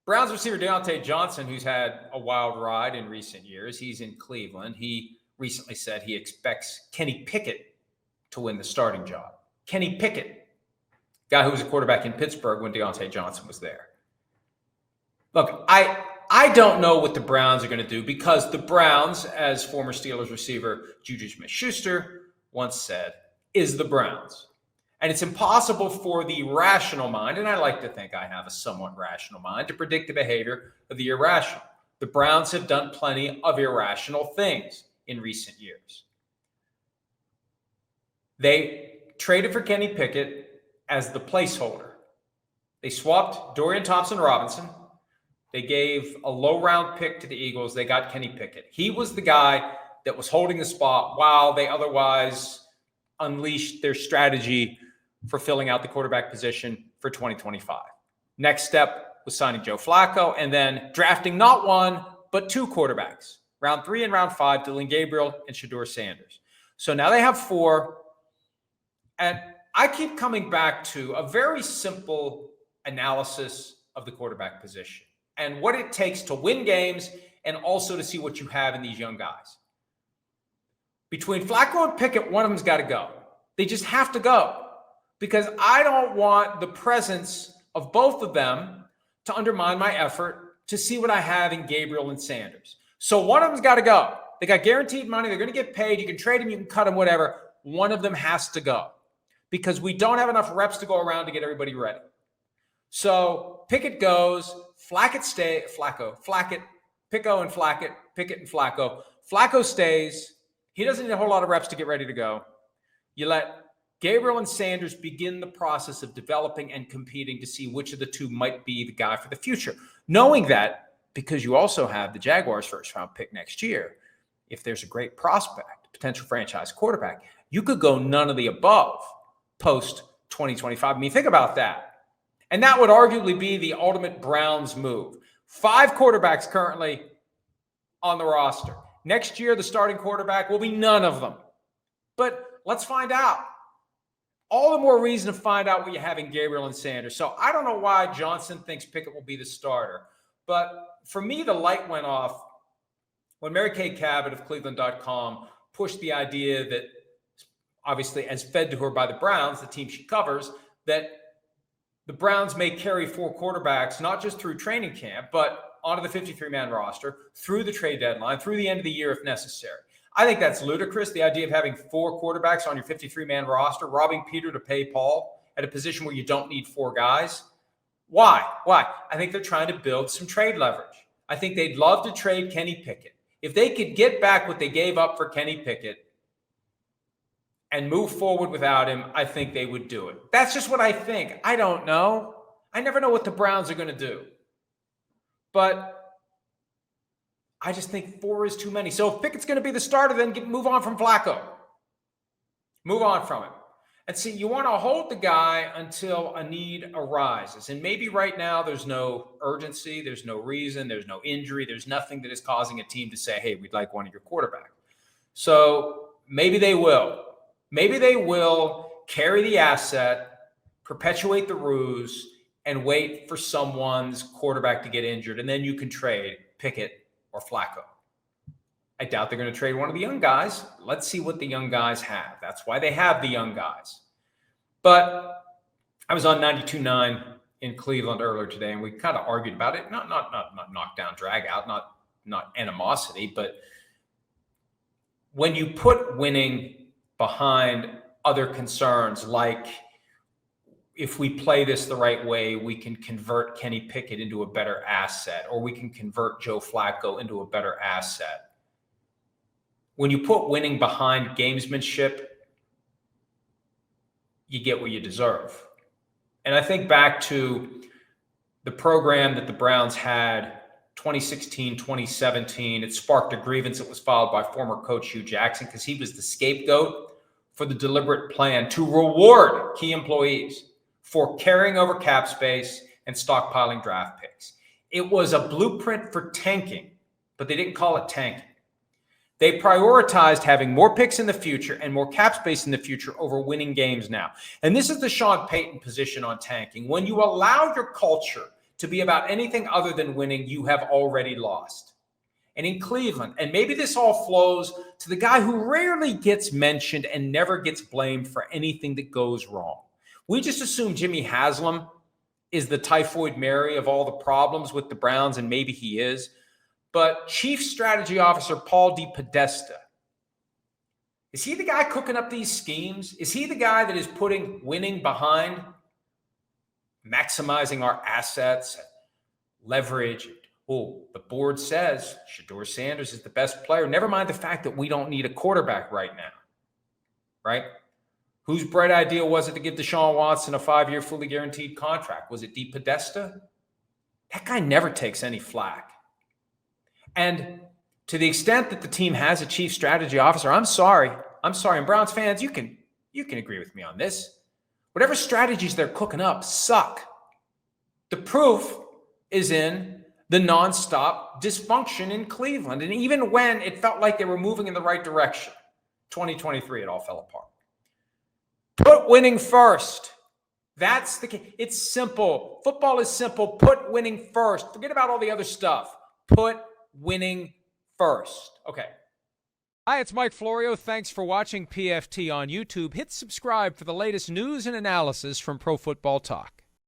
Browns receiver Diontae Johnson, who's had a wild ride in recent years, he's in Cleveland. He recently said he expects Kenny Pickett to win the starting job. Kenny Pickett, guy who was a quarterback in Pittsburgh when Diontae Johnson was there. Look, I don't know what the Browns are going to do because the Browns, as former Steelers receiver Juju Smith-Schuster once said, is the Browns. And it's impossible for the rational mind, and I like to think I have a somewhat rational mind, to predict the behavior of the irrational. The Browns have done plenty of irrational things in recent years. They traded for Kenny Pickett as the placeholder. They swapped Dorian Thompson-Robinson. They gave a low-round pick to the Eagles. They got Kenny Pickett. He was the guy that was holding the spot while they otherwise unleashed their strategy for filling out the quarterback position for 2025. Next step was signing Joe Flacco and then drafting not one, but two quarterbacks, round 3 and round 5, Dillon Gabriel and Shedeur Sanders. So now they have 4. And I keep coming back to a very simple analysis of the quarterback position and what it takes to win games and also to see what you have in these young guys. Between Flacco and Pickett, one of them's got to go. They just have to go because I don't want the presence of both of them to undermine my effort to see what I have in Gabriel and Sanders. So one of them's got to go. They got guaranteed money. They're going to get paid. You can trade them. You can cut them, whatever. One of them has to go because we don't have enough reps to go around to get everybody ready. So Pickett goes. Pickett and Flacco. Flacco stays. He doesn't need a whole lot of reps to get ready to go. You let Gabriel and Sanders begin the process of developing and competing to see which of the two might be the guy for the future. Knowing that, because you also have the Jaguars' first-round pick next year, if there's a great prospect, potential franchise quarterback, you could go none of the above post-2025. I mean, think about that. And that would arguably be the ultimate Browns move. 5 quarterbacks currently on the roster. Next year, the starting quarterback will be none of them. But let's find out. All the more reason to find out what you have in Gabriel and Sanders. So I don't know why Johnson thinks Pickett will be the starter. But for me, the light went off when Mary Kay Cabot of Cleveland.com pushed the idea that, obviously, as fed to her by the Browns, the team she covers, that the Browns may carry 4 quarterbacks, not just through training camp, but onto the 53-man roster, through the trade deadline, through the end of the year if necessary. I think that's ludicrous, the idea of having 4 quarterbacks on your 53-man roster, robbing Peter to pay Paul at a position where you don't need 4 guys. Why? I think they're trying to build some trade leverage. I think they'd love to trade Kenny Pickett. If they could get back what they gave up for Kenny Pickett and move forward without him, I think they would do it. That's just what I think. I don't know. I never know what the Browns are going to do. But I just think 4 is too many. So if Pickett's going to be the starter, then move on from Flacco. Move on from him. And see, you want to hold the guy until a need arises. And maybe right now there's no urgency, there's no reason, there's no injury, there's nothing that is causing a team to say, hey, we'd like one of your quarterbacks. So maybe they will. Maybe they will carry the asset, perpetuate the ruse, and wait for someone's quarterback to get injured. And then you can trade Pickett or Flacco. I doubt they're going to trade one of the young guys. Let's see what the young guys have. That's why they have the young guys. But I was on 92.9 in Cleveland earlier today, and we kind of argued about it. Not knockdown, drag out, not animosity, but when you put winning behind other concerns, like if we play this the right way, we can convert Kenny Pickett into a better asset, or we can convert Joe Flacco into a better asset. When you put winning behind gamesmanship, you get what you deserve. And I think back to the program that the Browns had 2016, 2017. It sparked a grievance that was filed by former coach Hugh Jackson because he was the scapegoat for the deliberate plan to reward key employees for carrying over cap space and stockpiling draft picks. It was a blueprint for tanking, but they didn't call it tanking. They prioritized having more picks in the future and more cap space in the future over winning games now. And this is the Sean Payton position on tanking. When you allow your culture to be about anything other than winning, you have already lost. And in Cleveland, and maybe this all flows to the guy who rarely gets mentioned and never gets blamed for anything that goes wrong. We just assume Jimmy Haslam is the typhoid Mary of all the problems with the Browns, and maybe he is. But Chief Strategy Officer Paul DePodesta, is he the guy cooking up these schemes? Is he the guy that is putting winning behind maximizing our assets, leverage? Oh, the board says Shedeur Sanders is the best player. Never mind the fact that we don't need a quarterback right now, right? Whose bright idea was it to give Deshaun Watson a 5-year fully guaranteed contract? Was it DePodesta? That guy never takes any flack. And to the extent that the team has a chief strategy officer, I'm sorry. And Browns fans, you can agree with me on this. Whatever strategies they're cooking up suck. The proof is in the nonstop dysfunction in Cleveland. And even when it felt like they were moving in the right direction, 2023, it all fell apart. Put winning first. That's the key. It's simple. Football is simple. Put winning first. Forget about all the other stuff. Put winning first. Okay. Hi, it's Mike Florio. Thanks for watching PFT on YouTube. Hit subscribe for the latest news and analysis from Pro Football Talk.